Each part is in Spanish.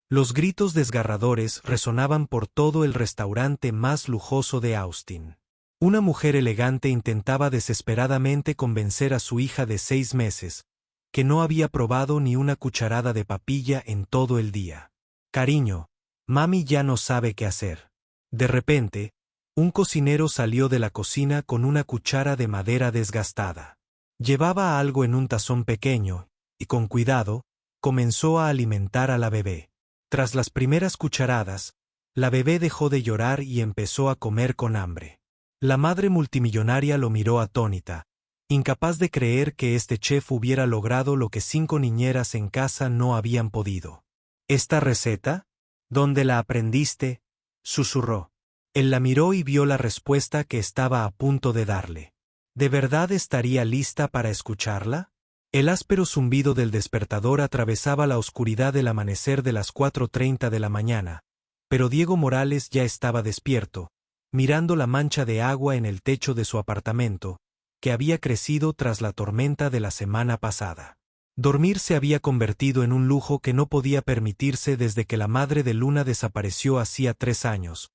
Los gritos desgarradores resonaban por todo el restaurante más lujoso de Austin. Una mujer elegante intentaba desesperadamente convencer a su hija de 6 meses, que no había probado ni una cucharada de papilla en todo el día. Cariño, mami ya no sabe qué hacer. De repente, un cocinero salió de la cocina con una cuchara de madera desgastada. Llevaba algo en un tazón pequeño, y con cuidado, comenzó a alimentar a la bebé. Tras las primeras cucharadas, la bebé dejó de llorar y empezó a comer con hambre. La madre multimillonaria lo miró atónita, incapaz de creer que este chef hubiera logrado lo que 5 niñeras en casa no habían podido. ¿Esta receta? ¿Dónde la aprendiste?, susurró. Él la miró y vio la respuesta que estaba a punto de darle. ¿De verdad estaría lista para escucharla? El áspero zumbido del despertador atravesaba la oscuridad del amanecer de las 4:30 de la mañana, pero Diego Morales ya estaba despierto, mirando la mancha de agua en el techo de su apartamento, que había crecido tras la tormenta de la semana pasada. Dormir se había convertido en un lujo que no podía permitirse desde que la madre de Luna desapareció hacía 3 años,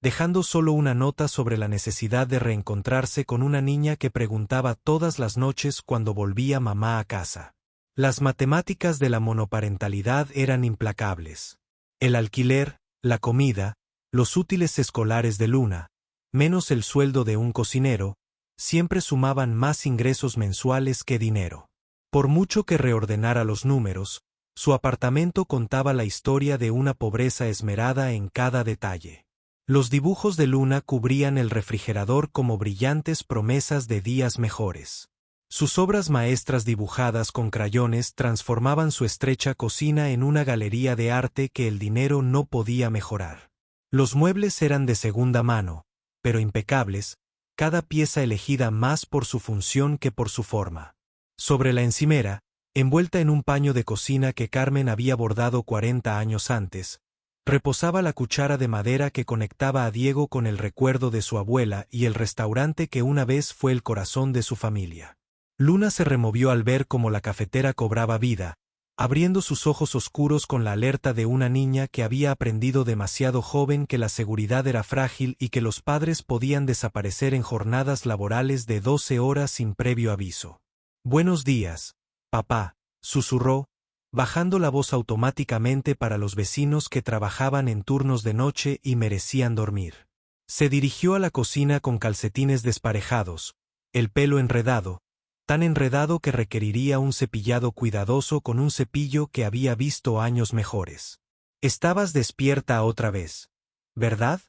dejando solo una nota sobre la necesidad de reencontrarse con una niña que preguntaba todas las noches cuando volvía mamá a casa. Las matemáticas de la monoparentalidad eran implacables. El alquiler, la comida, los útiles escolares de Luna, menos el sueldo de un cocinero, siempre sumaban más ingresos mensuales que dinero. Por mucho que reordenara los números, su apartamento contaba la historia de una pobreza esmerada en cada detalle. Los dibujos de Luna cubrían el refrigerador como brillantes promesas de días mejores. Sus obras maestras dibujadas con crayones transformaban su estrecha cocina en una galería de arte que el dinero no podía mejorar. Los muebles eran de segunda mano, pero impecables, cada pieza elegida más por su función que por su forma. Sobre la encimera, envuelta en un paño de cocina que Carmen había bordado 40 años antes, reposaba la cuchara de madera que conectaba a Diego con el recuerdo de su abuela y el restaurante que una vez fue el corazón de su familia. Luna se removió al ver cómo la cafetera cobraba vida, abriendo sus ojos oscuros con la alerta de una niña que había aprendido demasiado joven que la seguridad era frágil y que los padres podían desaparecer en jornadas laborales de 12 horas sin previo aviso. «Buenos días, papá», susurró, bajando la voz automáticamente para los vecinos que trabajaban en turnos de noche y merecían dormir. Se dirigió a la cocina con calcetines desparejados, el pelo enredado, tan enredado que requeriría un cepillado cuidadoso con un cepillo que había visto años mejores. «Estabas despierta otra vez, ¿verdad?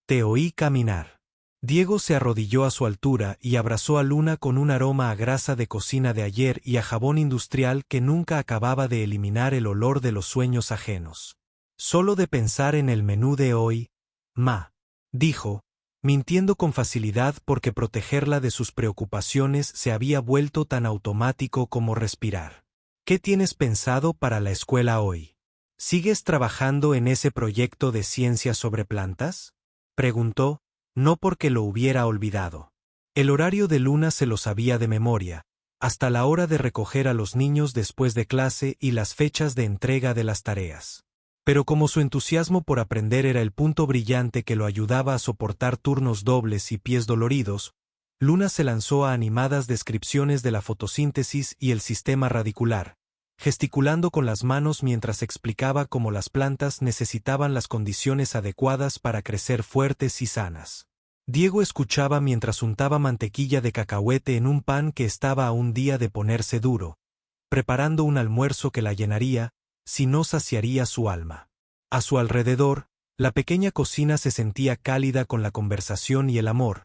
Te oí caminar». Diego se arrodilló a su altura y abrazó a Luna con un aroma a grasa de cocina de ayer y a jabón industrial que nunca acababa de eliminar el olor de los sueños ajenos. «Solo de pensar en el menú de hoy, ma», dijo, mintiendo con facilidad porque protegerla de sus preocupaciones se había vuelto tan automático como respirar. «¿Qué tienes pensado para la escuela hoy? ¿Sigues trabajando en ese proyecto de ciencia sobre plantas?», preguntó, no porque lo hubiera olvidado. El horario de Luna se lo sabía de memoria, hasta la hora de recoger a los niños después de clase y las fechas de entrega de las tareas. Pero como su entusiasmo por aprender era el punto brillante que lo ayudaba a soportar turnos dobles y pies doloridos, Luna se lanzó a animadas descripciones de la fotosíntesis y el sistema radicular, gesticulando con las manos mientras explicaba cómo las plantas necesitaban las condiciones adecuadas para crecer fuertes y sanas. Diego escuchaba mientras untaba mantequilla de cacahuete en un pan que estaba a un día de ponerse duro, preparando un almuerzo que la llenaría, si no saciaría su alma. A su alrededor, la pequeña cocina se sentía cálida con la conversación y el amor,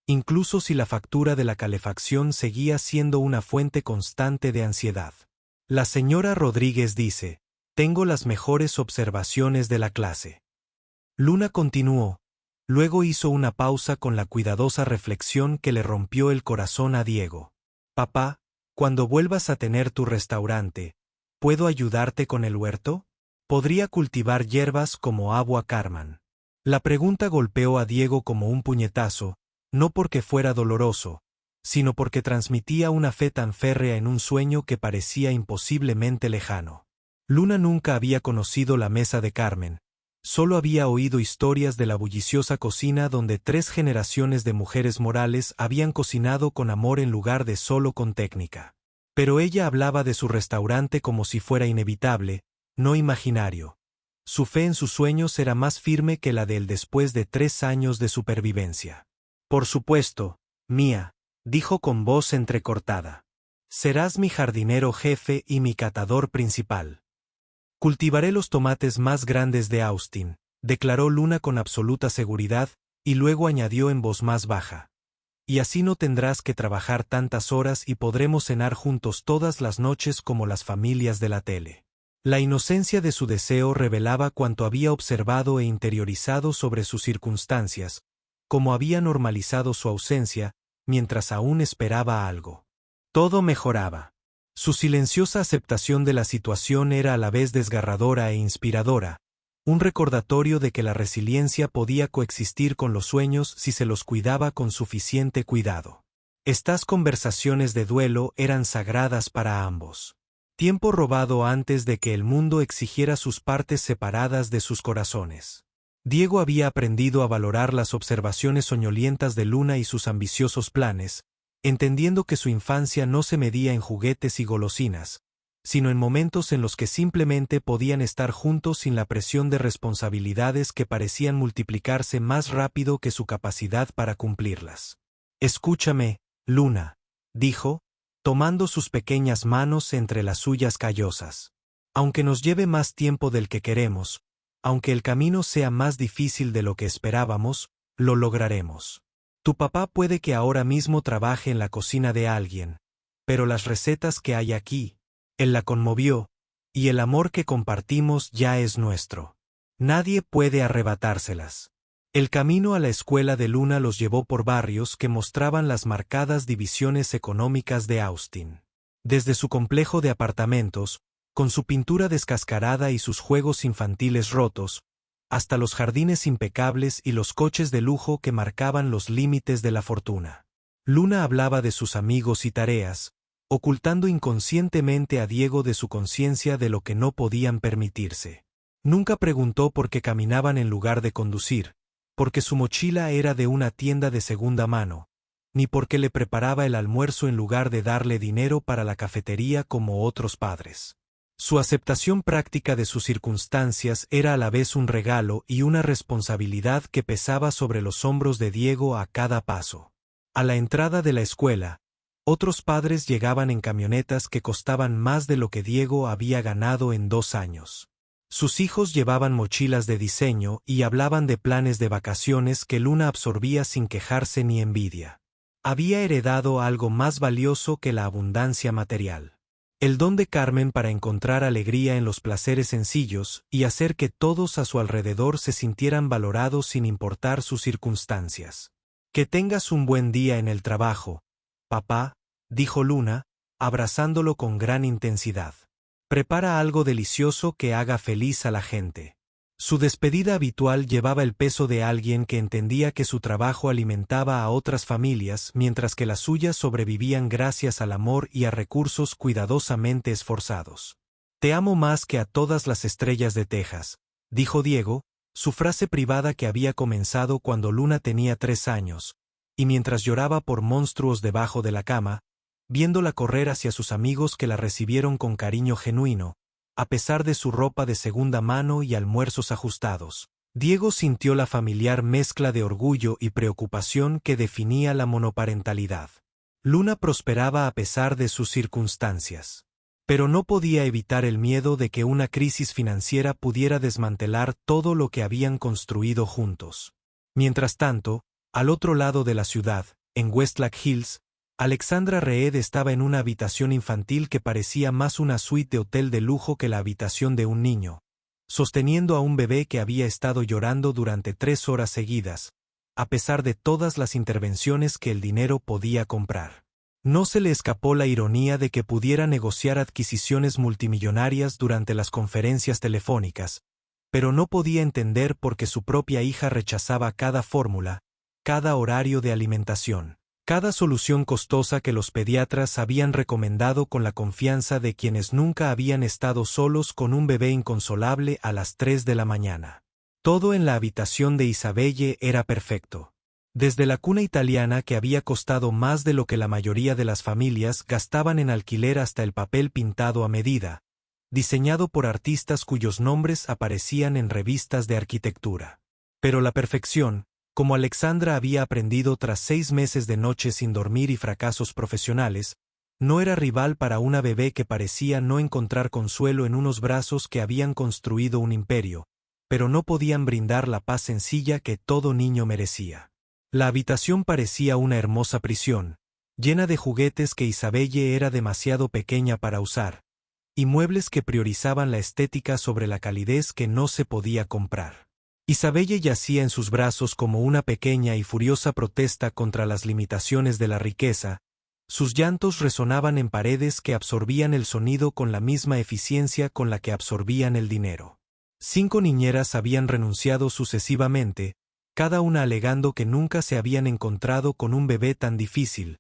incluso si la factura de la calefacción seguía siendo una fuente constante de ansiedad. «La señora Rodríguez dice, tengo las mejores observaciones de la clase». Luna continuó, luego hizo una pausa con la cuidadosa reflexión que le rompió el corazón a Diego. «Papá, cuando vuelvas a tener tu restaurante, ¿puedo ayudarte con el huerto? Podría cultivar hierbas como agua Carmen». La pregunta golpeó a Diego como un puñetazo, no porque fuera doloroso, sino porque transmitía una fe tan férrea en un sueño que parecía imposiblemente lejano. Luna nunca había conocido la mesa de Carmen. Solo había oído historias de la bulliciosa cocina donde 3 generaciones de mujeres morales habían cocinado con amor en lugar de solo con técnica. Pero ella hablaba de su restaurante como si fuera inevitable, no imaginario. Su fe en sus sueños era más firme que la de él después de 3 años de supervivencia. Por supuesto, Mía, dijo con voz entrecortada. Serás mi jardinero jefe y mi catador principal. Cultivaré los tomates más grandes de Austin, declaró Luna con absoluta seguridad, y luego añadió en voz más baja. Y así no tendrás que trabajar tantas horas y podremos cenar juntos todas las noches como las familias de la tele. La inocencia de su deseo revelaba cuanto había observado e interiorizado sobre sus circunstancias, cómo había normalizado su ausencia, mientras aún esperaba algo. Todo mejoraba. Su silenciosa aceptación de la situación era a la vez desgarradora e inspiradora, un recordatorio de que la resiliencia podía coexistir con los sueños si se los cuidaba con suficiente cuidado. Estas conversaciones de duelo eran sagradas para ambos. Tiempo robado antes de que el mundo exigiera sus partes separadas de sus corazones. Diego había aprendido a valorar las observaciones soñolientas de Luna y sus ambiciosos planes, entendiendo que su infancia no se medía en juguetes y golosinas, sino en momentos en los que simplemente podían estar juntos sin la presión de responsabilidades que parecían multiplicarse más rápido que su capacidad para cumplirlas. Escúchame, Luna, dijo, tomando sus pequeñas manos entre las suyas callosas. Aunque nos lleve más tiempo del que queremos, aunque el camino sea más difícil de lo que esperábamos, lo lograremos. Tu papá puede que ahora mismo trabaje en la cocina de alguien, pero las recetas que hay aquí, él la conmovió, y el amor que compartimos ya es nuestro. Nadie puede arrebatárselas. El camino a la escuela de Luna los llevó por barrios que mostraban las marcadas divisiones económicas de Austin. Desde su complejo de apartamentos, con su pintura descascarada y sus juegos infantiles rotos, hasta los jardines impecables y los coches de lujo que marcaban los límites de la fortuna. Luna hablaba de sus amigos y tareas, ocultando inconscientemente a Diego de su conciencia de lo que no podían permitirse. Nunca preguntó por qué caminaban en lugar de conducir, porque su mochila era de una tienda de segunda mano, ni porque le preparaba el almuerzo en lugar de darle dinero para la cafetería como otros padres. Su aceptación práctica de sus circunstancias era a la vez un regalo y una responsabilidad que pesaba sobre los hombros de Diego a cada paso. A la entrada de la escuela, otros padres llegaban en camionetas que costaban más de lo que Diego había ganado en 2 años. Sus hijos llevaban mochilas de diseño y hablaban de planes de vacaciones que Luna absorbía sin quejarse ni envidia. Había heredado algo más valioso que la abundancia material. El don de Carmen para encontrar alegría en los placeres sencillos y hacer que todos a su alrededor se sintieran valorados sin importar sus circunstancias. Que tengas un buen día en el trabajo, papá, dijo Luna, abrazándolo con gran intensidad. Prepara algo delicioso que haga feliz a la gente. Su despedida habitual llevaba el peso de alguien que entendía que su trabajo alimentaba a otras familias mientras que las suyas sobrevivían gracias al amor y a recursos cuidadosamente esforzados. Te amo más que a todas las estrellas de Texas, dijo Diego, su frase privada que había comenzado cuando Luna tenía 3 años, y mientras lloraba por monstruos debajo de la cama, viéndola correr hacia sus amigos que la recibieron con cariño genuino, a pesar de su ropa de segunda mano y almuerzos ajustados. Diego sintió la familiar mezcla de orgullo y preocupación que definía la monoparentalidad. Luna prosperaba a pesar de sus circunstancias. Pero no podía evitar el miedo de que una crisis financiera pudiera desmantelar todo lo que habían construido juntos. Mientras tanto, al otro lado de la ciudad, en Westlack Hills, Alexandra Reed estaba en una habitación infantil que parecía más una suite de hotel de lujo que la habitación de un niño, sosteniendo a un bebé que había estado llorando durante 3 horas seguidas, a pesar de todas las intervenciones que el dinero podía comprar. No se le escapó la ironía de que pudiera negociar adquisiciones multimillonarias durante las conferencias telefónicas, pero no podía entender por qué su propia hija rechazaba cada fórmula, cada horario de alimentación. Cada solución costosa que los pediatras habían recomendado con la confianza de quienes nunca habían estado solos con un bebé inconsolable a las 3 de la mañana. Todo en la habitación de Isabelle era perfecto. Desde la cuna italiana que había costado más de lo que la mayoría de las familias gastaban en alquiler hasta el papel pintado a medida, diseñado por artistas cuyos nombres aparecían en revistas de arquitectura. Pero la perfección, como Alexandra había aprendido tras 6 meses de noches sin dormir y fracasos profesionales, no era rival para una bebé que parecía no encontrar consuelo en unos brazos que habían construido un imperio, pero no podían brindar la paz sencilla que todo niño merecía. La habitación parecía una hermosa prisión, llena de juguetes que Isabelle era demasiado pequeña para usar, y muebles que priorizaban la estética sobre la calidez que no se podía comprar. Isabelle yacía en sus brazos como una pequeña y furiosa protesta contra las limitaciones de la riqueza. Sus llantos resonaban en paredes que absorbían el sonido con la misma eficiencia con la que absorbían el dinero. 5 niñeras habían renunciado sucesivamente, cada una alegando que nunca se habían encontrado con un bebé tan difícil,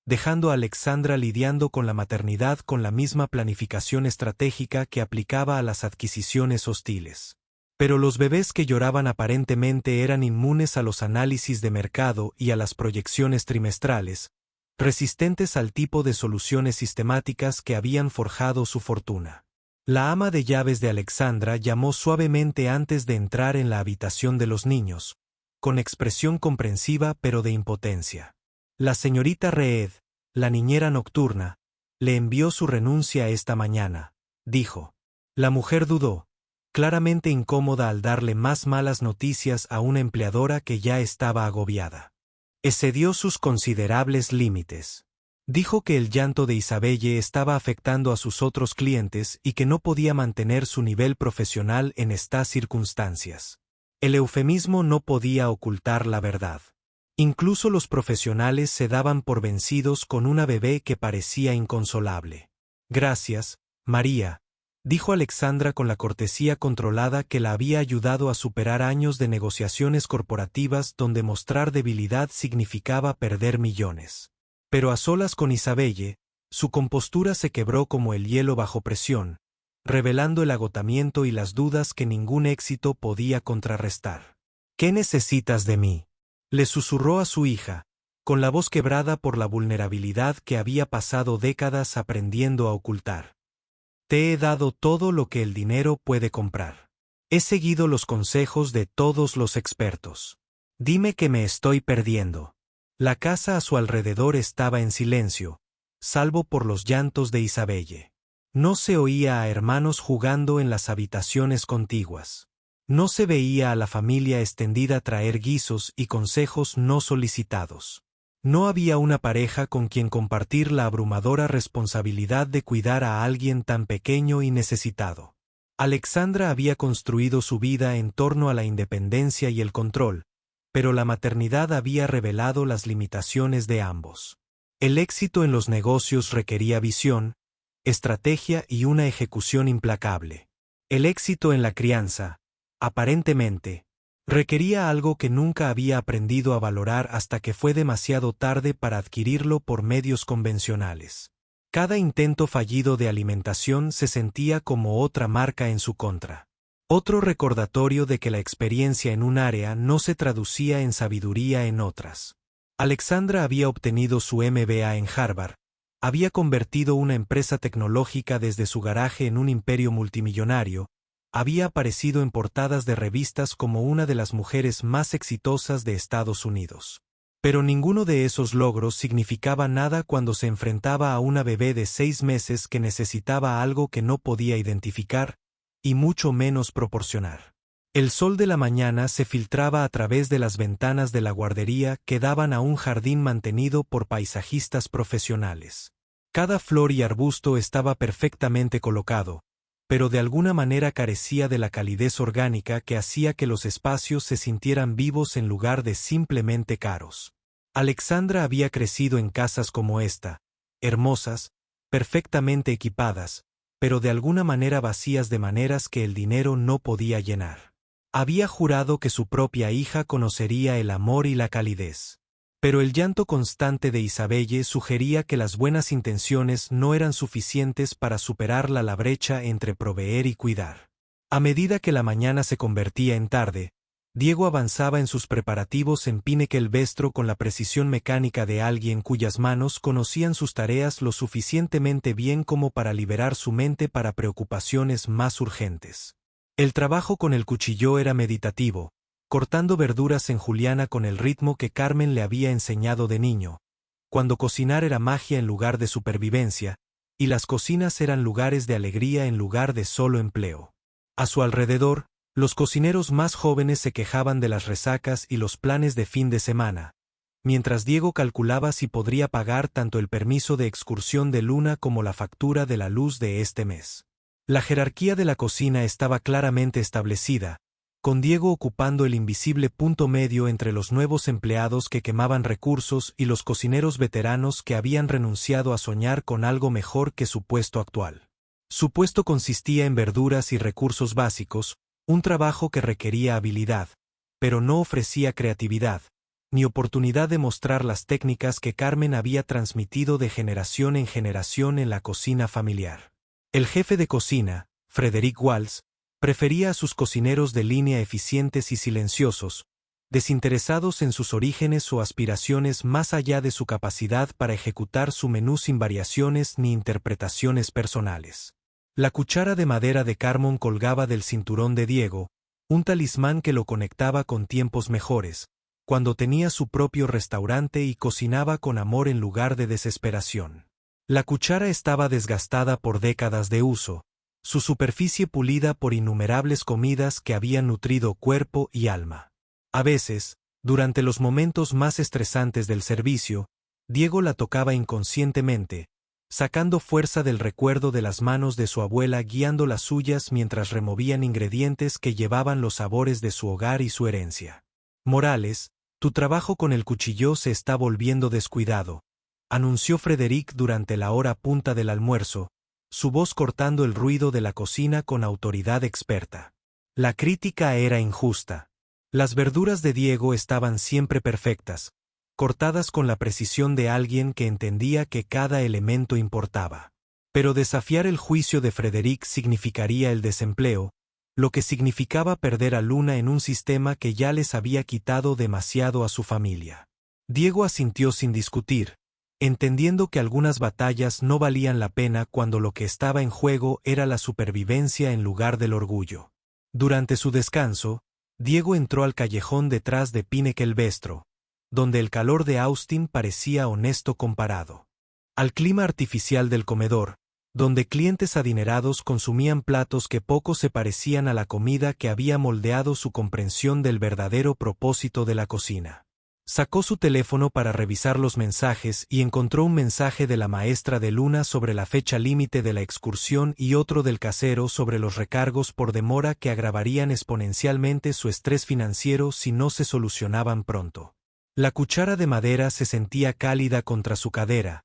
dejando a Alexandra lidiando con la maternidad con la misma planificación estratégica que aplicaba a las adquisiciones hostiles. Pero los bebés que lloraban aparentemente eran inmunes a los análisis de mercado y a las proyecciones trimestrales, resistentes al tipo de soluciones sistemáticas que habían forjado su fortuna. La ama de llaves de Alexandra llamó suavemente antes de entrar en la habitación de los niños, con expresión comprensiva pero de impotencia. La señorita Reed, la niñera nocturna, le envió su renuncia esta mañana, dijo. La mujer dudó, claramente incómoda al darle más malas noticias a una empleadora que ya estaba agobiada. Excedió sus considerables límites. Dijo que el llanto de Isabelle estaba afectando a sus otros clientes y que no podía mantener su nivel profesional en estas circunstancias. El eufemismo no podía ocultar la verdad. Incluso los profesionales se daban por vencidos con una bebé que parecía inconsolable. Gracias, María, dijo Alexandra con la cortesía controlada que la había ayudado a superar años de negociaciones corporativas donde mostrar debilidad significaba perder millones. Pero a solas con Isabelle, su compostura se quebró como el hielo bajo presión, revelando el agotamiento y las dudas que ningún éxito podía contrarrestar. ¿Qué necesitas de mí?, le susurró a su hija, con la voz quebrada por la vulnerabilidad que había pasado décadas aprendiendo a ocultar. Te he dado todo lo que el dinero puede comprar. He seguido los consejos de todos los expertos. Dime que me estoy perdiendo. La casa a su alrededor estaba en silencio, salvo por los llantos de Isabelle. No se oía a hermanos jugando en las habitaciones contiguas. No se veía a la familia extendida traer guisos y consejos no solicitados. No había una pareja con quien compartir la abrumadora responsabilidad de cuidar a alguien tan pequeño y necesitado. Alexandra había construido su vida en torno a la independencia y el control, pero la maternidad había revelado las limitaciones de ambos. El éxito en los negocios requería visión, estrategia y una ejecución implacable. El éxito en la crianza, aparentemente, requería algo que nunca había aprendido a valorar hasta que fue demasiado tarde para adquirirlo por medios convencionales. Cada intento fallido de alimentación se sentía como otra marca en su contra. Otro recordatorio de que la experiencia en un área no se traducía en sabiduría en otras. Alexandra había obtenido su MBA en Harvard, había convertido una empresa tecnológica desde su garaje en un imperio multimillonario, había aparecido en portadas de revistas como una de las mujeres más exitosas de Estados Unidos. Pero ninguno de esos logros significaba nada cuando se enfrentaba a una bebé de 6 meses que necesitaba algo que no podía identificar, y mucho menos proporcionar. El sol de la mañana se filtraba a través de las ventanas de la guardería que daban a un jardín mantenido por paisajistas profesionales. Cada flor y arbusto estaba perfectamente colocado, pero de alguna manera carecía de la calidez orgánica que hacía que los espacios se sintieran vivos en lugar de simplemente caros. Alexandra había crecido en casas como esta, hermosas, perfectamente equipadas, pero de alguna manera vacías de maneras que el dinero no podía llenar. Había jurado que su propia hija conocería el amor y la calidez. Pero el llanto constante de Isabelle sugería que las buenas intenciones no eran suficientes para superar la brecha entre proveer y cuidar. A medida que la mañana se convertía en tarde, Diego avanzaba en sus preparativos en Pinnekel-Vestro con la precisión mecánica de alguien cuyas manos conocían sus tareas lo suficientemente bien como para liberar su mente para preocupaciones más urgentes. El trabajo con el cuchillo era meditativo, cortando verduras en juliana con el ritmo que Carmen le había enseñado de niño, cuando cocinar era magia en lugar de supervivencia, y las cocinas eran lugares de alegría en lugar de solo empleo. A su alrededor, los cocineros más jóvenes se quejaban de las resacas y los planes de fin de semana, mientras Diego calculaba si podría pagar tanto el permiso de excursión de Luna como la factura de la luz de este mes. La jerarquía de la cocina estaba claramente establecida, con Diego ocupando el invisible punto medio entre los nuevos empleados que quemaban recursos y los cocineros veteranos que habían renunciado a soñar con algo mejor que su puesto actual. Su puesto consistía en verduras y recursos básicos, un trabajo que requería habilidad, pero no ofrecía creatividad, ni oportunidad de mostrar las técnicas que Carmen había transmitido de generación en generación en la cocina familiar. El jefe de cocina, Frederick Walsh, prefería a sus cocineros de línea eficientes y silenciosos, desinteresados en sus orígenes o aspiraciones más allá de su capacidad para ejecutar su menú sin variaciones ni interpretaciones personales. La cuchara de madera de Carmen colgaba del cinturón de Diego, un talismán que lo conectaba con tiempos mejores, cuando tenía su propio restaurante y cocinaba con amor en lugar de desesperación. La cuchara estaba desgastada por décadas de uso, su superficie pulida por innumerables comidas que habían nutrido cuerpo y alma. A veces, durante los momentos más estresantes del servicio, Diego la tocaba inconscientemente, sacando fuerza del recuerdo de las manos de su abuela guiando las suyas mientras removían ingredientes que llevaban los sabores de su hogar y su herencia. Morales, tu trabajo con el cuchillo se está volviendo descuidado, anunció Frederick durante la hora punta del almuerzo, su voz cortando el ruido de la cocina con autoridad experta. La crítica era injusta. Las verduras de Diego estaban siempre perfectas, cortadas con la precisión de alguien que entendía que cada elemento importaba. Pero desafiar el juicio de Frederick significaría el desempleo, lo que significaba perder a Luna en un sistema que ya les había quitado demasiado a su familia. Diego asintió sin discutir, entendiendo que algunas batallas no valían la pena cuando lo que estaba en juego era la supervivencia en lugar del orgullo. Durante su descanso, Diego entró al callejón detrás de Pinnekel-Vestro, donde el calor de Austin parecía honesto comparado al clima artificial del comedor, donde clientes adinerados consumían platos que poco se parecían a la comida que había moldeado su comprensión del verdadero propósito de la cocina. Sacó su teléfono para revisar los mensajes y encontró un mensaje de la maestra de Luna sobre la fecha límite de la excursión y otro del casero sobre los recargos por demora que agravarían exponencialmente su estrés financiero si no se solucionaban pronto. La cuchara de madera se sentía cálida contra su cadera,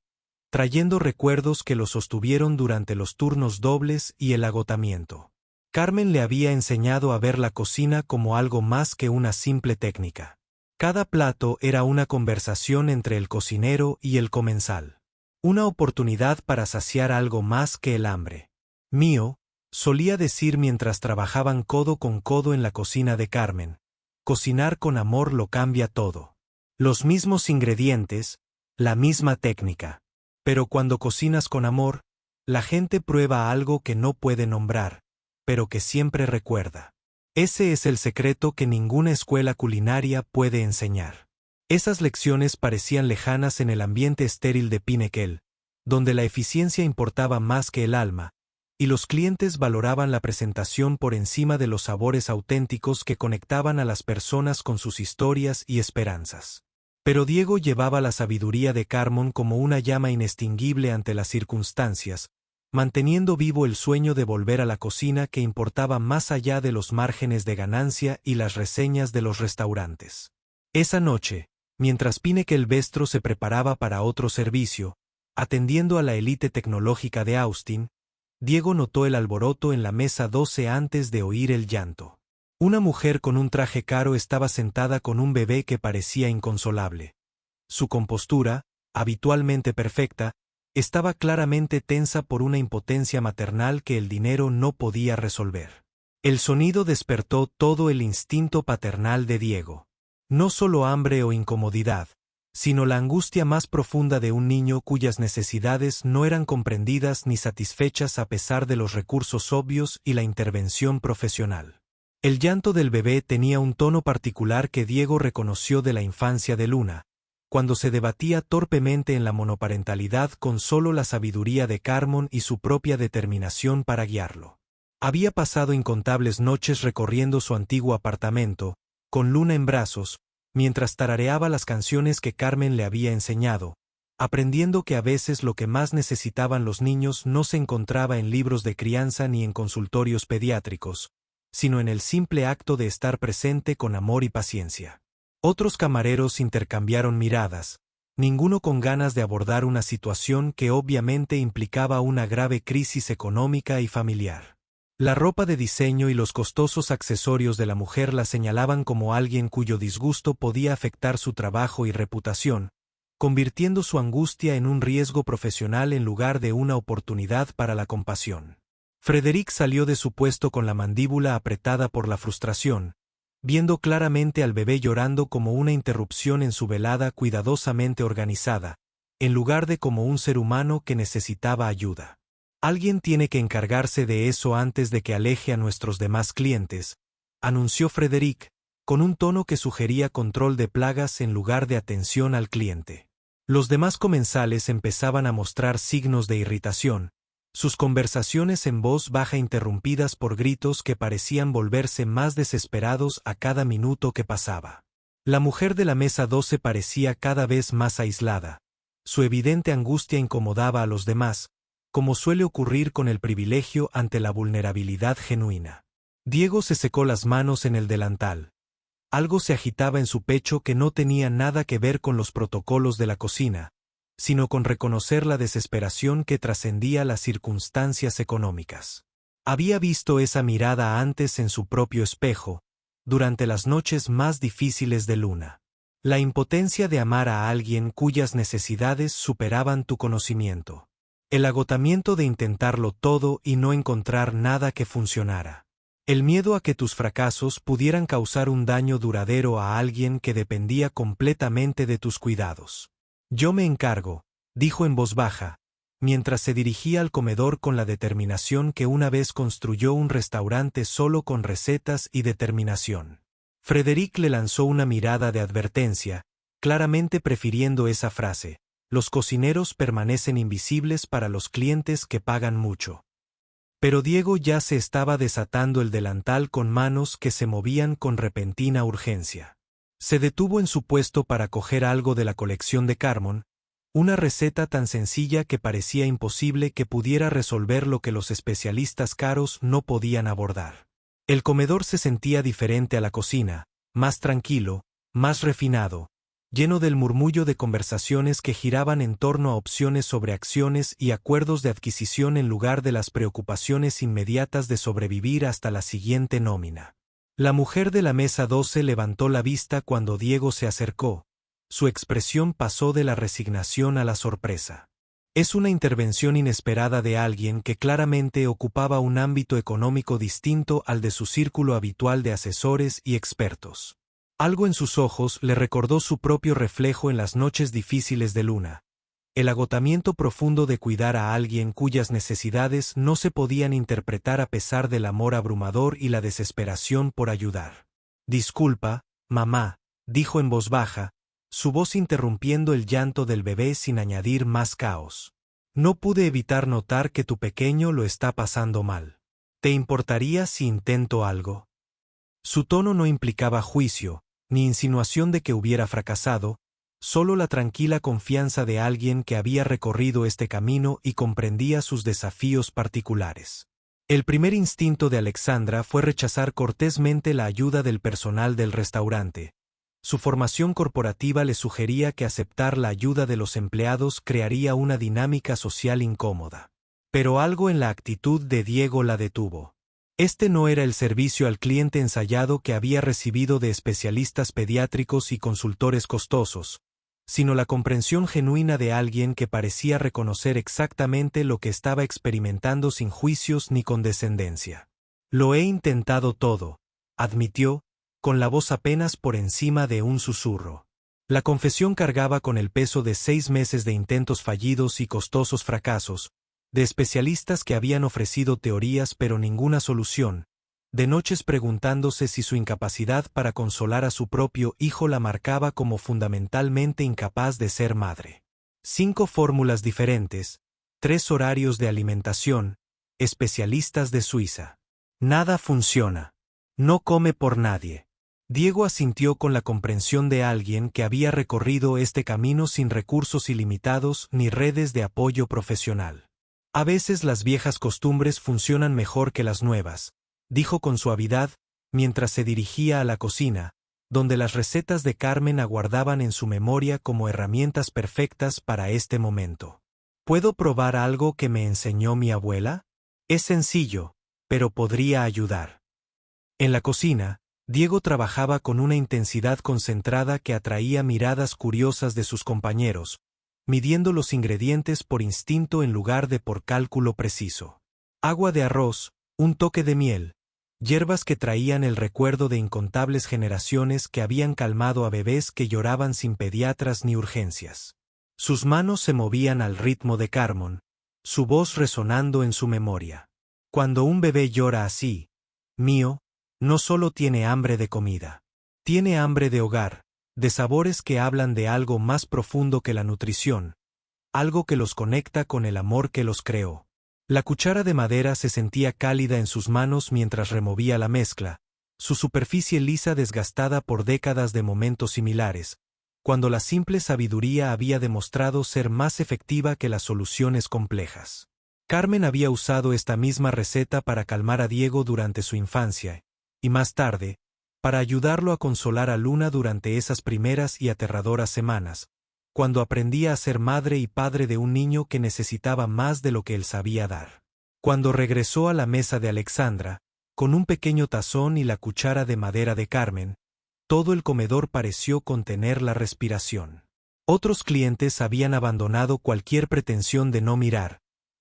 trayendo recuerdos que lo sostuvieron durante los turnos dobles y el agotamiento. Carmen le había enseñado a ver la cocina como algo más que una simple técnica. Cada plato era una conversación entre el cocinero y el comensal. Una oportunidad para saciar algo más que el hambre. Mío, solía decir mientras trabajaban codo con codo en la cocina de Carmen, cocinar con amor lo cambia todo. Los mismos ingredientes, la misma técnica. Pero cuando cocinas con amor, la gente prueba algo que no puede nombrar, pero que siempre recuerda. Ese es el secreto que ninguna escuela culinaria puede enseñar. Esas lecciones parecían lejanas en el ambiente estéril de Pinnekel, donde la eficiencia importaba más que el alma, y los clientes valoraban la presentación por encima de los sabores auténticos que conectaban a las personas con sus historias y esperanzas. Pero Diego llevaba la sabiduría de Carmen como una llama inextinguible ante las circunstancias, manteniendo vivo el sueño de volver a la cocina que importaba más allá de los márgenes de ganancia y las reseñas de los restaurantes. Esa noche, mientras Pinnekel-Vestro se preparaba para otro servicio, atendiendo a la élite tecnológica de Austin, Diego notó el alboroto en la mesa 12 antes de oír el llanto. Una mujer con un traje caro estaba sentada con un bebé que parecía inconsolable. Su compostura, habitualmente perfecta, estaba claramente tensa por una impotencia maternal que el dinero no podía resolver. El sonido despertó todo el instinto paternal de Diego. No solo hambre o incomodidad, sino la angustia más profunda de un niño cuyas necesidades no eran comprendidas ni satisfechas a pesar de los recursos obvios y la intervención profesional. El llanto del bebé tenía un tono particular que Diego reconoció de la infancia de Luna, cuando se debatía torpemente en la monoparentalidad con solo la sabiduría de Carmón y su propia determinación para guiarlo. Había pasado incontables noches recorriendo su antiguo apartamento, con Luna en brazos, mientras tarareaba las canciones que Carmen le había enseñado, aprendiendo que a veces lo que más necesitaban los niños no se encontraba en libros de crianza ni en consultorios pediátricos, sino en el simple acto de estar presente con amor y paciencia. Otros camareros intercambiaron miradas, ninguno con ganas de abordar una situación que obviamente implicaba una grave crisis económica y familiar. La ropa de diseño y los costosos accesorios de la mujer la señalaban como alguien cuyo disgusto podía afectar su trabajo y reputación, convirtiendo su angustia en un riesgo profesional en lugar de una oportunidad para la compasión. Frederick salió de su puesto con la mandíbula apretada por la frustración, viendo claramente al bebé llorando como una interrupción en su velada cuidadosamente organizada, en lugar de como un ser humano que necesitaba ayuda. Alguien tiene que encargarse de eso antes de que aleje a nuestros demás clientes, anunció Frederick, con un tono que sugería control de plagas en lugar de atención al cliente. Los demás comensales empezaban a mostrar signos de irritación, sus conversaciones en voz baja interrumpidas por gritos que parecían volverse más desesperados a cada minuto que pasaba. La mujer de la mesa 12 parecía cada vez más aislada. Su evidente angustia incomodaba a los demás, como suele ocurrir con el privilegio ante la vulnerabilidad genuina. Diego se secó las manos en el delantal. Algo se agitaba en su pecho que no tenía nada que ver con los protocolos de la cocina, sino con reconocer la desesperación que trascendía las circunstancias económicas. Había visto esa mirada antes en su propio espejo, durante las noches más difíciles de Luna. La impotencia de amar a alguien cuyas necesidades superaban tu conocimiento. El agotamiento de intentarlo todo y no encontrar nada que funcionara. El miedo a que tus fracasos pudieran causar un daño duradero a alguien que dependía completamente de tus cuidados. Yo me encargo, dijo en voz baja, mientras se dirigía al comedor con la determinación que una vez construyó un restaurante solo con recetas y determinación. Frederick le lanzó una mirada de advertencia, claramente prefiriendo esa frase: los cocineros permanecen invisibles para los clientes que pagan mucho. Pero Diego ya se estaba desatando el delantal con manos que se movían con repentina urgencia. Se detuvo en su puesto para coger algo de la colección de Carmón, una receta tan sencilla que parecía imposible que pudiera resolver lo que los especialistas caros no podían abordar. El comedor se sentía diferente a la cocina, más tranquilo, más refinado, lleno del murmullo de conversaciones que giraban en torno a opciones sobre acciones y acuerdos de adquisición en lugar de las preocupaciones inmediatas de sobrevivir hasta la siguiente nómina. La mujer de la mesa 12 levantó la vista cuando Diego se acercó. Su expresión pasó de la resignación a la sorpresa. Es una intervención inesperada de alguien que claramente ocupaba un ámbito económico distinto al de su círculo habitual de asesores y expertos. Algo en sus ojos le recordó su propio reflejo en las noches difíciles de Luna. El agotamiento profundo de cuidar a alguien cuyas necesidades no se podían interpretar a pesar del amor abrumador y la desesperación por ayudar. «Disculpa, mamá», dijo en voz baja, su voz interrumpiendo el llanto del bebé sin añadir más caos. «No pude evitar notar que tu pequeño lo está pasando mal. ¿Te importaría si intento algo?» Su tono no implicaba juicio, ni insinuación de que hubiera fracasado, solo la tranquila confianza de alguien que había recorrido este camino y comprendía sus desafíos particulares. El primer instinto de Alexandra fue rechazar cortésmente la ayuda del personal del restaurante. Su formación corporativa le sugería que aceptar la ayuda de los empleados crearía una dinámica social incómoda. Pero algo en la actitud de Diego la detuvo. Este no era el servicio al cliente ensayado que había recibido de especialistas pediátricos y consultores costosos, sino la comprensión genuina de alguien que parecía reconocer exactamente lo que estaba experimentando sin juicios ni condescendencia. Lo he intentado todo, admitió, con la voz apenas por encima de un susurro. La confesión cargaba con el peso de 6 meses de intentos fallidos y costosos fracasos, de especialistas que habían ofrecido teorías pero ninguna solución, de noches preguntándose si su incapacidad para consolar a su propio hijo la marcaba como fundamentalmente incapaz de ser madre. 5 fórmulas diferentes, 3 horarios de alimentación, especialistas de Suiza. Nada funciona. No come por nadie. Diego asintió con la comprensión de alguien que había recorrido este camino sin recursos ilimitados ni redes de apoyo profesional. A veces las viejas costumbres funcionan mejor que las nuevas, dijo con suavidad, mientras se dirigía a la cocina, donde las recetas de Carmen aguardaban en su memoria como herramientas perfectas para este momento. ¿Puedo probar algo que me enseñó mi abuela? Es sencillo, pero podría ayudar. En la cocina, Diego trabajaba con una intensidad concentrada que atraía miradas curiosas de sus compañeros, midiendo los ingredientes por instinto en lugar de por cálculo preciso. Agua de arroz, un toque de miel, hierbas que traían el recuerdo de incontables generaciones que habían calmado a bebés que lloraban sin pediatras ni urgencias. Sus manos se movían al ritmo de Carmen, su voz resonando en su memoria. Cuando un bebé llora así, mío, no solo tiene hambre de comida, tiene hambre de hogar, de sabores que hablan de algo más profundo que la nutrición, algo que los conecta con el amor que los creó. La cuchara de madera se sentía cálida en sus manos mientras removía la mezcla, su superficie lisa desgastada por décadas de momentos similares, cuando la simple sabiduría había demostrado ser más efectiva que las soluciones complejas. Carmen había usado esta misma receta para calmar a Diego durante su infancia, y más tarde, para ayudarlo a consolar a Luna durante esas primeras y aterradoras semanas, cuando aprendía a ser madre y padre de un niño que necesitaba más de lo que él sabía dar. Cuando regresó a la mesa de Alexandra, con un pequeño tazón y la cuchara de madera de Carmen, todo el comedor pareció contener la respiración. Otros clientes habían abandonado cualquier pretensión de no mirar,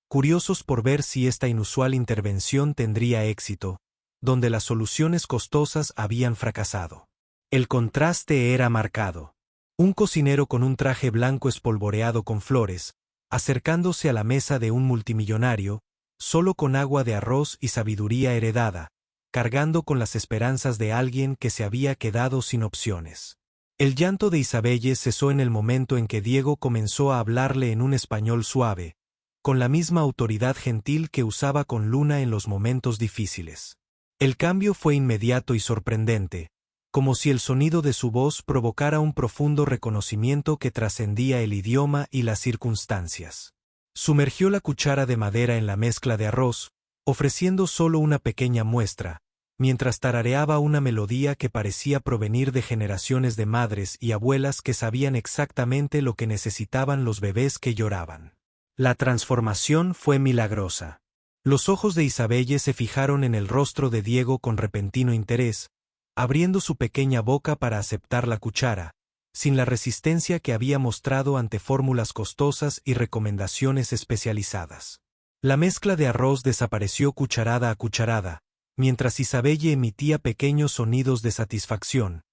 curiosos por ver si esta inusual intervención tendría éxito, donde las soluciones costosas habían fracasado. El contraste era marcado. Un cocinero con un traje blanco espolvoreado con flores, acercándose a la mesa de un multimillonario, solo con agua de arroz y sabiduría heredada, cargando con las esperanzas de alguien que se había quedado sin opciones. El llanto de Isabelle cesó en el momento en que Diego comenzó a hablarle en un español suave, con la misma autoridad gentil que usaba con Luna en los momentos difíciles. El cambio fue inmediato y sorprendente, como si el sonido de su voz provocara un profundo reconocimiento que trascendía el idioma y las circunstancias. Sumergió la cuchara de madera en la mezcla de arroz, ofreciendo solo una pequeña muestra, mientras tarareaba una melodía que parecía provenir de generaciones de madres y abuelas que sabían exactamente lo que necesitaban los bebés que lloraban. La transformación fue milagrosa. Los ojos de Isabelle se fijaron en el rostro de Diego con repentino interés, abriendo su pequeña boca para aceptar la cuchara, sin la resistencia que había mostrado ante fórmulas costosas y recomendaciones especializadas. La mezcla de arroz desapareció cucharada a cucharada, mientras Isabelle emitía pequeños sonidos de satisfacción,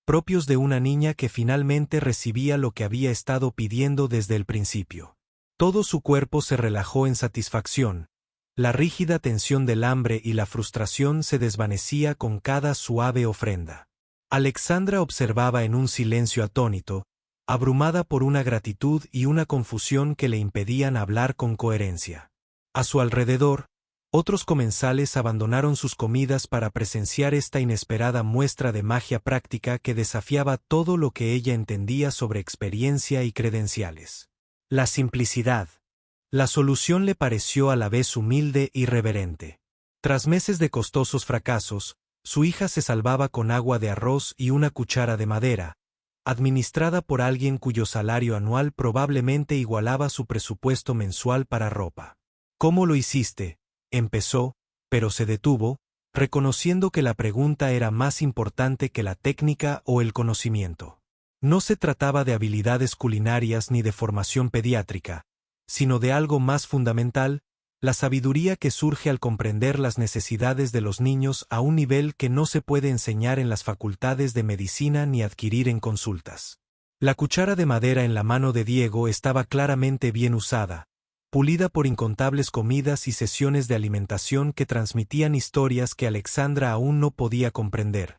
propios de una niña que finalmente recibía lo que había estado pidiendo desde el principio. Todo su cuerpo se relajó en satisfacción. La rígida tensión del hambre y la frustración se desvanecía con cada suave ofrenda. Alexandra observaba en un silencio atónito, abrumada por una gratitud y una confusión que le impedían hablar con coherencia. A su alrededor, otros comensales abandonaron sus comidas para presenciar esta inesperada muestra de magia práctica que desafiaba todo lo que ella entendía sobre experiencia y credenciales. La simplicidad. La solución le pareció a la vez humilde y reverente. Tras meses de costosos fracasos, su hija se salvaba con agua de arroz y una cuchara de madera, administrada por alguien cuyo salario anual probablemente igualaba su presupuesto mensual para ropa. ¿Cómo lo hiciste?, empezó, pero se detuvo, reconociendo que la pregunta era más importante que la técnica o el conocimiento. No se trataba de habilidades culinarias ni de formación pediátrica, sino de algo más fundamental, la sabiduría que surge al comprender las necesidades de los niños a un nivel que no se puede enseñar en las facultades de medicina ni adquirir en consultas. La cuchara de madera en la mano de Diego estaba claramente bien usada, pulida por incontables comidas y sesiones de alimentación que transmitían historias que Alexandra aún no podía comprender,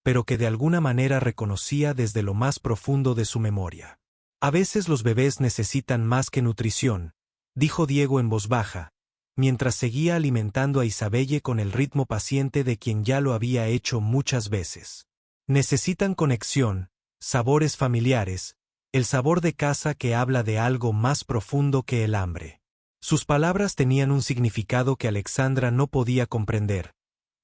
pero que de alguna manera reconocía desde lo más profundo de su memoria. A veces los bebés necesitan más que nutrición, dijo Diego en voz baja, mientras seguía alimentando a Isabelle con el ritmo paciente de quien ya lo había hecho muchas veces. Necesitan conexión, sabores familiares, el sabor de casa que habla de algo más profundo que el hambre. Sus palabras tenían un significado que Alexandra no podía comprender,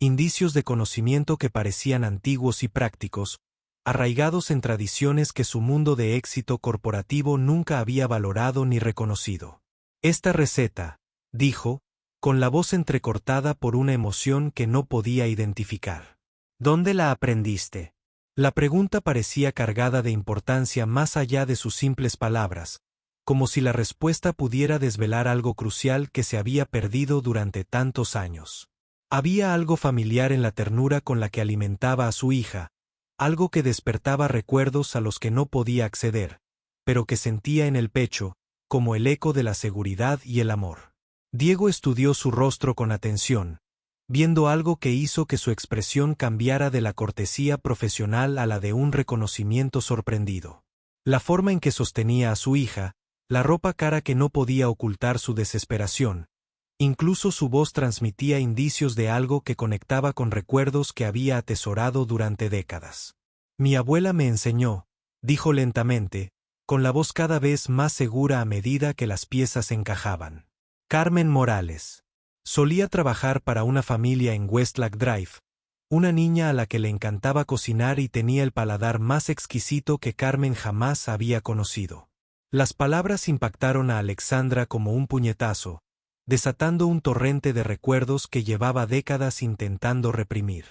indicios de conocimiento que parecían antiguos y prácticos, arraigados en tradiciones que su mundo de éxito corporativo nunca había valorado ni reconocido. Esta receta, dijo, con la voz entrecortada por una emoción que no podía identificar. ¿Dónde la aprendiste? La pregunta parecía cargada de importancia más allá de sus simples palabras, como si la respuesta pudiera desvelar algo crucial que se había perdido durante tantos años. Había algo familiar en la ternura con la que alimentaba a su hija, algo que despertaba recuerdos a los que no podía acceder, pero que sentía en el pecho, como el eco de la seguridad y el amor. Diego estudió su rostro con atención, viendo algo que hizo que su expresión cambiara de la cortesía profesional a la de un reconocimiento sorprendido. La forma en que sostenía a su hija, la ropa cara que no podía ocultar su desesperación, incluso su voz transmitía indicios de algo que conectaba con recuerdos que había atesorado durante décadas. Mi abuela me enseñó, dijo lentamente, con la voz cada vez más segura a medida que las piezas encajaban. Carmen Morales. Solía trabajar para una familia en Westlack Drive, una niña a la que le encantaba cocinar y tenía el paladar más exquisito que Carmen jamás había conocido. Las palabras impactaron a Alexandra como un puñetazo, desatando un torrente de recuerdos que llevaba décadas intentando reprimir.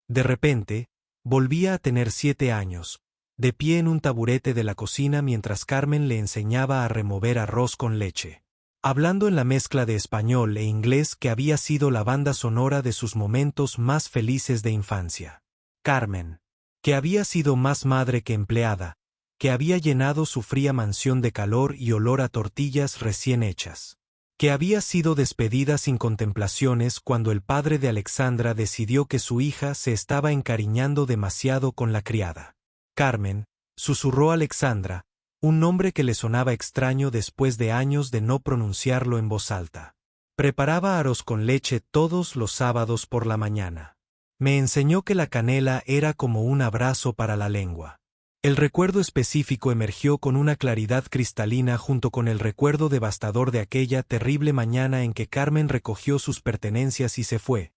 De repente, volvía a tener 7 años, de pie en un taburete de la cocina mientras Carmen le enseñaba a remover arroz con leche, hablando en la mezcla de español e inglés que había sido la banda sonora de sus momentos más felices de infancia. Carmen, que había sido más madre que empleada, que había llenado su fría mansión de calor y olor a tortillas recién hechas, que había sido despedida sin contemplaciones cuando el padre de Alexandra decidió que su hija se estaba encariñando demasiado con la criada. Carmen, susurró Alexandra, un nombre que le sonaba extraño después de años de no pronunciarlo en voz alta. Preparaba arroz con leche todos los sábados por la mañana. Me enseñó que la canela era como un abrazo para la lengua. El recuerdo específico emergió con una claridad cristalina junto con el recuerdo devastador de aquella terrible mañana en que Carmen recogió sus pertenencias y se fue,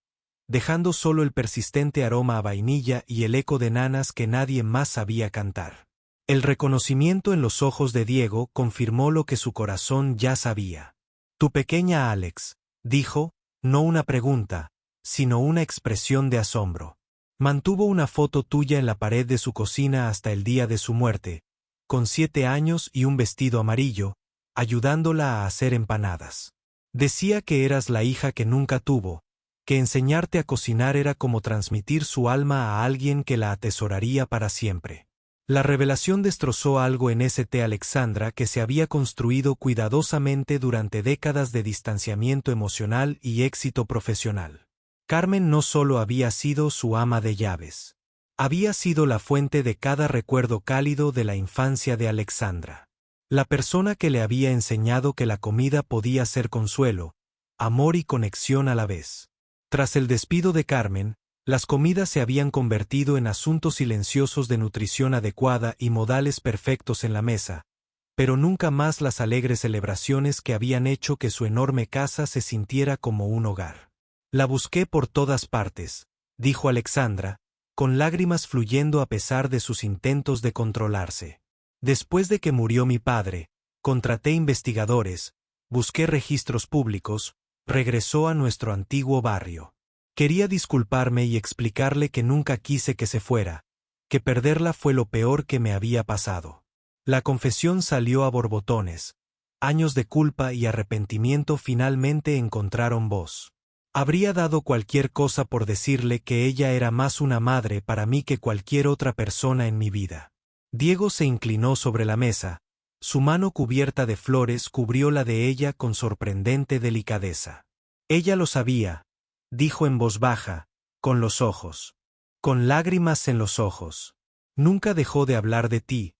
dejando solo el persistente aroma a vainilla y el eco de nanas que nadie más sabía cantar. El reconocimiento en los ojos de Diego confirmó lo que su corazón ya sabía. Tu pequeña Alex, dijo, no una pregunta, sino una expresión de asombro. Mantuvo una foto tuya en la pared de su cocina hasta el día de su muerte, con 7 años y un vestido amarillo, ayudándola a hacer empanadas. Decía que eras la hija que nunca tuvo, que enseñarte a cocinar era como transmitir su alma a alguien que la atesoraría para siempre. La revelación destrozó algo en St. Alexandra que se había construido cuidadosamente durante décadas de distanciamiento emocional y éxito profesional. Carmen no solo había sido su ama de llaves. Había sido la fuente de cada recuerdo cálido de la infancia de Alexandra. La persona que le había enseñado que la comida podía ser consuelo, amor y conexión a la vez. Tras el despido de Carmen, las comidas se habían convertido en asuntos silenciosos de nutrición adecuada y modales perfectos en la mesa, pero nunca más las alegres celebraciones que habían hecho que su enorme casa se sintiera como un hogar. La busqué por todas partes, dijo Alexandra, con lágrimas fluyendo a pesar de sus intentos de controlarse. Después de que murió mi padre, contraté investigadores, busqué registros públicos, regresó a nuestro antiguo barrio. Quería disculparme y explicarle que nunca quise que se fuera, que perderla fue lo peor que me había pasado. La confesión salió a borbotones. Años de culpa y arrepentimiento finalmente encontraron voz. Habría dado cualquier cosa por decirle que ella era más una madre para mí que cualquier otra persona en mi vida. Diego se inclinó sobre la mesa. Su mano cubierta de flores cubrió la de ella con sorprendente delicadeza. Ella lo sabía, dijo en voz baja, con los ojos. Con lágrimas en los ojos. Nunca dejó de hablar de ti.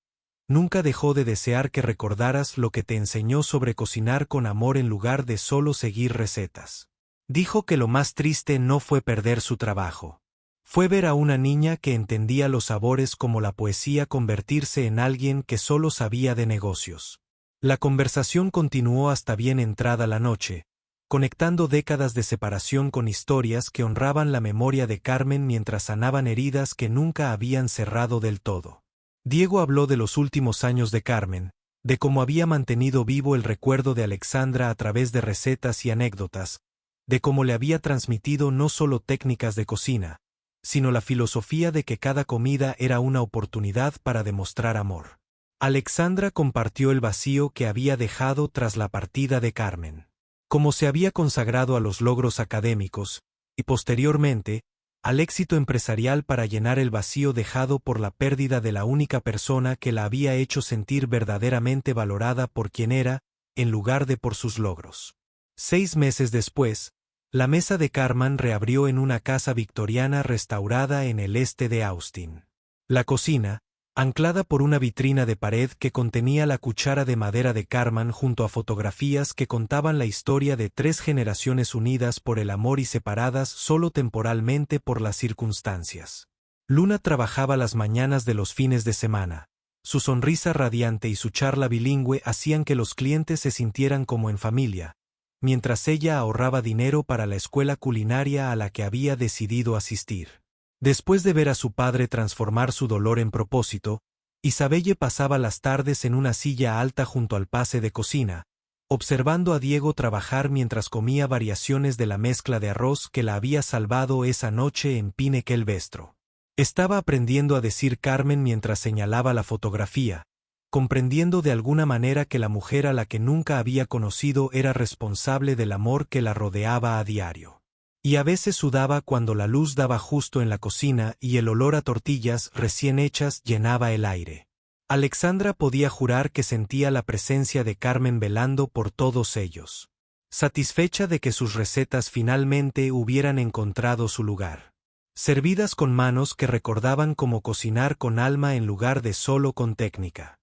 Nunca dejó de desear que recordaras lo que te enseñó sobre cocinar con amor en lugar de solo seguir recetas. Dijo que lo más triste no fue perder su trabajo. Fue ver a una niña que entendía los sabores como la poesía convertirse en alguien que solo sabía de negocios. La conversación continuó hasta bien entrada la noche, conectando décadas de separación con historias que honraban la memoria de Carmen mientras sanaban heridas que nunca habían cerrado del todo. Diego habló de los últimos años de Carmen, de cómo había mantenido vivo el recuerdo de Alexandra a través de recetas y anécdotas, de cómo le había transmitido no solo técnicas de cocina, sino la filosofía de que cada comida era una oportunidad para demostrar amor. Alexandra compartió el vacío que había dejado tras la partida de Carmen. Como se había consagrado a los logros académicos, y posteriormente, al éxito empresarial para llenar el vacío dejado por la pérdida de la única persona que la había hecho sentir verdaderamente valorada por quien era, en lugar de por sus logros. 6 meses después, la mesa de Carmen reabrió en una casa victoriana restaurada en el este de Austin. La cocina, anclada por una vitrina de pared que contenía la cuchara de madera de Carmen junto a fotografías que contaban la historia de 3 generaciones unidas por el amor y separadas solo temporalmente por las circunstancias. Luna trabajaba las mañanas de los fines de semana. Su sonrisa radiante y su charla bilingüe hacían que los clientes se sintieran como en familia, mientras ella ahorraba dinero para la escuela culinaria a la que había decidido asistir. Después de ver a su padre transformar su dolor en propósito, Isabelle pasaba las tardes en una silla alta junto al pase de cocina, observando a Diego trabajar mientras comía variaciones de la mezcla de arroz que la había salvado esa noche en Pine Kelvestro. Estaba aprendiendo a decir Carmen mientras señalaba la fotografía, comprendiendo de alguna manera que la mujer a la que nunca había conocido era responsable del amor que la rodeaba a diario. Y a veces sudaba cuando la luz daba justo en la cocina y el olor a tortillas recién hechas llenaba el aire. Alexandra podía jurar que sentía la presencia de Carmen velando por todos ellos, satisfecha de que sus recetas finalmente hubieran encontrado su lugar. Servidas con manos que recordaban cómo cocinar con alma en lugar de solo con técnica.